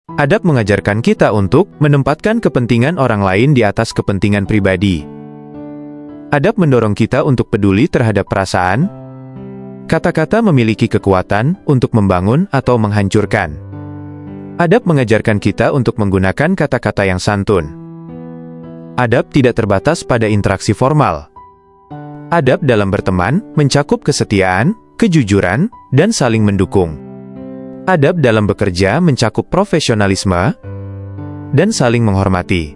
Adab mengajarkan kita untuk menempatkan kepentingan orang lain di atas kepentingan pribadi. Adab mendorong kita untuk peduli terhadap perasaan. Kata-kata memiliki kekuatan untuk membangun atau menghancurkan. Adab mengajarkan kita untuk menggunakan kata-kata yang santun. Adab tidak terbatas pada interaksi formal. Adab dalam berteman mencakup kesetiaan, kejujuran, dan saling mendukung. Adab dalam bekerja mencakup profesionalisme dan saling menghormati.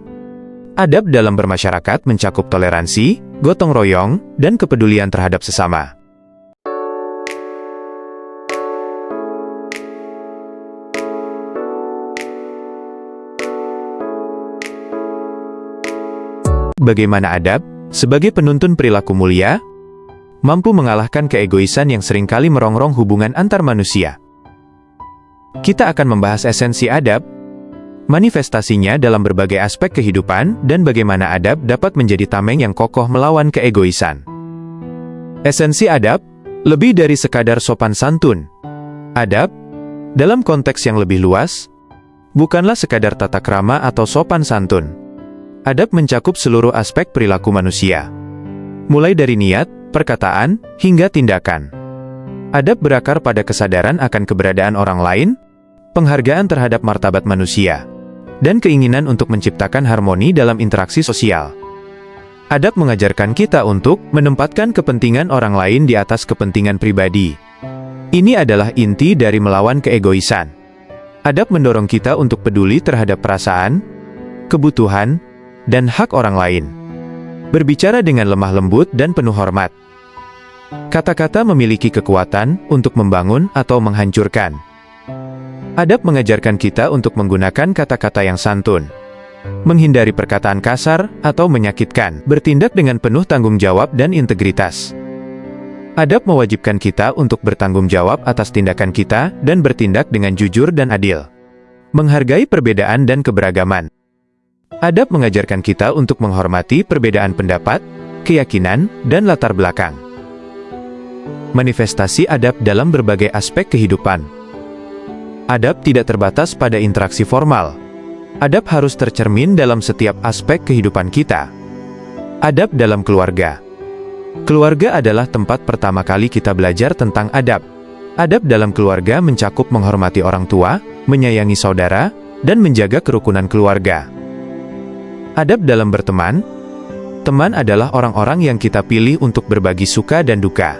Adab dalam bermasyarakat mencakup toleransi, gotong royong, dan kepedulian terhadap sesama. Bagaimana adab, sebagai penuntun perilaku mulia, mampu mengalahkan keegoisan yang seringkali merongrong hubungan antar manusia? Kita akan membahas esensi adab, manifestasinya dalam berbagai aspek kehidupan, dan bagaimana adab dapat menjadi tameng yang kokoh melawan keegoisan. Esensi adab, lebih dari sekadar sopan santun. Adab, dalam konteks yang lebih luas, bukanlah sekadar tata krama atau sopan santun. Adab mencakup seluruh aspek perilaku manusia, mulai dari niat, perkataan, hingga tindakan. Adab berakar pada kesadaran akan keberadaan orang lain, penghargaan terhadap martabat manusia, dan keinginan untuk menciptakan harmoni dalam interaksi sosial. Adab mengajarkan kita untuk menempatkan kepentingan orang lain di atas kepentingan pribadi. Ini adalah inti dari melawan keegoisan. Adab mendorong kita untuk peduli terhadap perasaan, kebutuhan, dan hak orang lain. Berbicara dengan lemah lembut dan penuh hormat. Kata-kata memiliki kekuatan untuk membangun atau menghancurkan. Adab mengajarkan kita untuk menggunakan kata-kata yang santun, menghindari perkataan kasar atau menyakitkan, bertindak dengan penuh tanggung jawab dan integritas. Adab mewajibkan kita untuk bertanggung jawab atas tindakan kita dan bertindak dengan jujur dan adil. Menghargai perbedaan dan keberagaman. Adab mengajarkan kita untuk menghormati perbedaan pendapat, keyakinan, dan latar belakang. Manifestasi adab dalam berbagai aspek kehidupan. Adab tidak terbatas pada interaksi formal. Adab harus tercermin dalam setiap aspek kehidupan kita. Adab dalam keluarga. Keluarga adalah tempat pertama kali kita belajar tentang adab. Adab dalam keluarga mencakup menghormati orang tua, menyayangi saudara, dan menjaga kerukunan keluarga. Adab dalam berteman. Teman adalah orang-orang yang kita pilih untuk berbagi suka dan duka.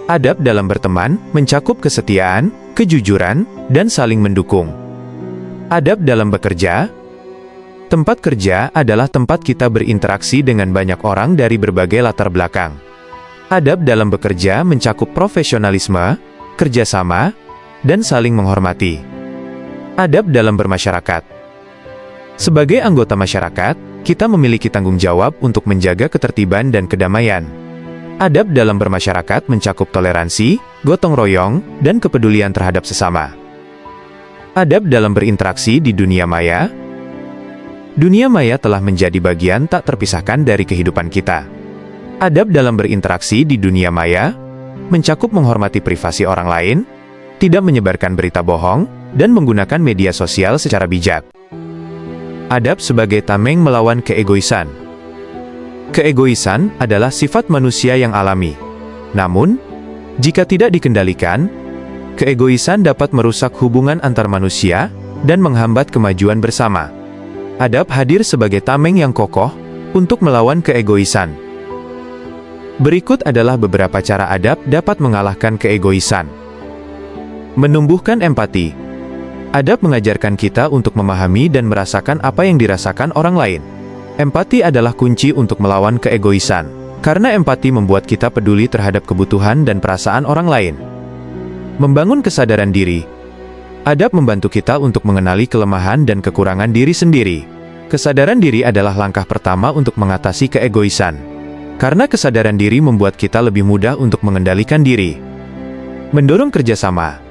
Adab dalam berteman mencakup kesetiaan, kejujuran, dan saling mendukung. Adab dalam bekerja. Tempat kerja adalah tempat kita berinteraksi dengan banyak orang dari berbagai latar belakang. Adab dalam bekerja mencakup profesionalisme, kerjasama, dan saling menghormati. Adab dalam bermasyarakat. Sebagai anggota masyarakat, kita memiliki tanggung jawab untuk menjaga ketertiban dan kedamaian. Adab dalam bermasyarakat mencakup toleransi, gotong royong, dan kepedulian terhadap sesama. Adab dalam berinteraksi di dunia maya. Dunia maya telah menjadi bagian tak terpisahkan dari kehidupan kita. Adab dalam berinteraksi di dunia maya mencakup menghormati privasi orang lain, tidak menyebarkan berita bohong, dan menggunakan media sosial secara bijak. Adab sebagai tameng melawan keegoisan. Keegoisan adalah sifat manusia yang alami. Namun, jika tidak dikendalikan, keegoisan dapat merusak hubungan antar manusia dan menghambat kemajuan bersama. Adab hadir sebagai tameng yang kokoh untuk melawan keegoisan. Berikut adalah beberapa cara adab dapat mengalahkan keegoisan. Menumbuhkan empati. Adab mengajarkan kita untuk memahami dan merasakan apa yang dirasakan orang lain. Empati adalah kunci untuk melawan keegoisan, karena empati membuat kita peduli terhadap kebutuhan dan perasaan orang lain. Membangun kesadaran diri. Adab membantu kita untuk mengenali kelemahan dan kekurangan diri sendiri. Kesadaran diri adalah langkah pertama untuk mengatasi keegoisan, karena kesadaran diri membuat kita lebih mudah untuk mengendalikan diri. Mendorong kerjasama.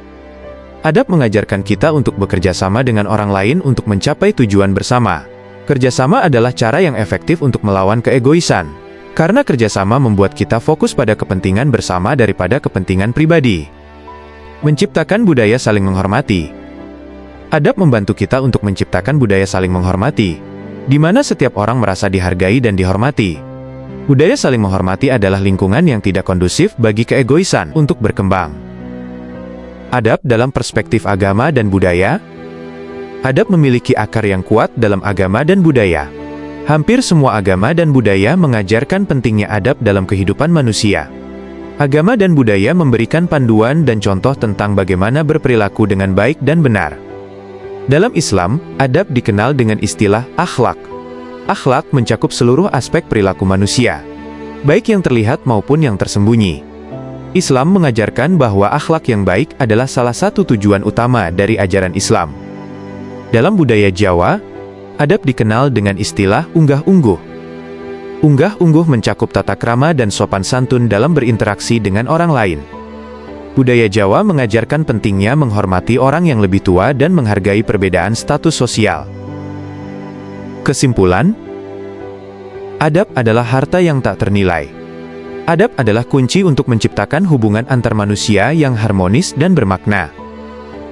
Adab mengajarkan kita untuk bekerja sama dengan orang lain untuk mencapai tujuan bersama. Kerjasama adalah cara yang efektif untuk melawan keegoisan, karena kerjasama membuat kita fokus pada kepentingan bersama daripada kepentingan pribadi. Menciptakan budaya saling menghormati. Adab membantu kita untuk menciptakan budaya saling menghormati, di mana setiap orang merasa dihargai dan dihormati. Budaya saling menghormati adalah lingkungan yang tidak kondusif bagi keegoisan untuk berkembang. Adab dalam perspektif agama dan budaya. Adab memiliki akar yang kuat dalam agama dan budaya. Hampir semua agama dan budaya mengajarkan pentingnya adab dalam kehidupan manusia. Agama dan budaya memberikan panduan dan contoh tentang bagaimana berperilaku dengan baik dan benar. Dalam Islam, adab dikenal dengan istilah akhlak. Akhlak mencakup seluruh aspek perilaku manusia, baik yang terlihat maupun yang tersembunyi. Islam mengajarkan bahwa akhlak yang baik adalah salah satu tujuan utama dari ajaran Islam. Dalam budaya Jawa, adab dikenal dengan istilah unggah-ungguh. Unggah-ungguh mencakup tata krama dan sopan santun dalam berinteraksi dengan orang lain. Budaya Jawa mengajarkan pentingnya menghormati orang yang lebih tua dan menghargai perbedaan status sosial. Kesimpulan, adab adalah harta yang tak ternilai. Adab adalah kunci untuk menciptakan hubungan antar manusia yang harmonis dan bermakna.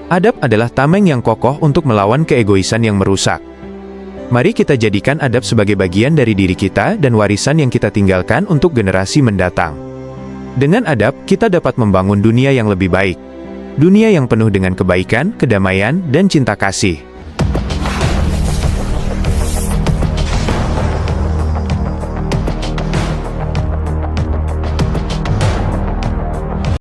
Adab adalah tameng yang kokoh untuk melawan keegoisan yang merusak. Mari kita jadikan adab sebagai bagian dari diri kita dan warisan yang kita tinggalkan untuk generasi mendatang. Dengan adab, kita dapat membangun dunia yang lebih baik. Dunia yang penuh dengan kebaikan, kedamaian, dan cinta kasih.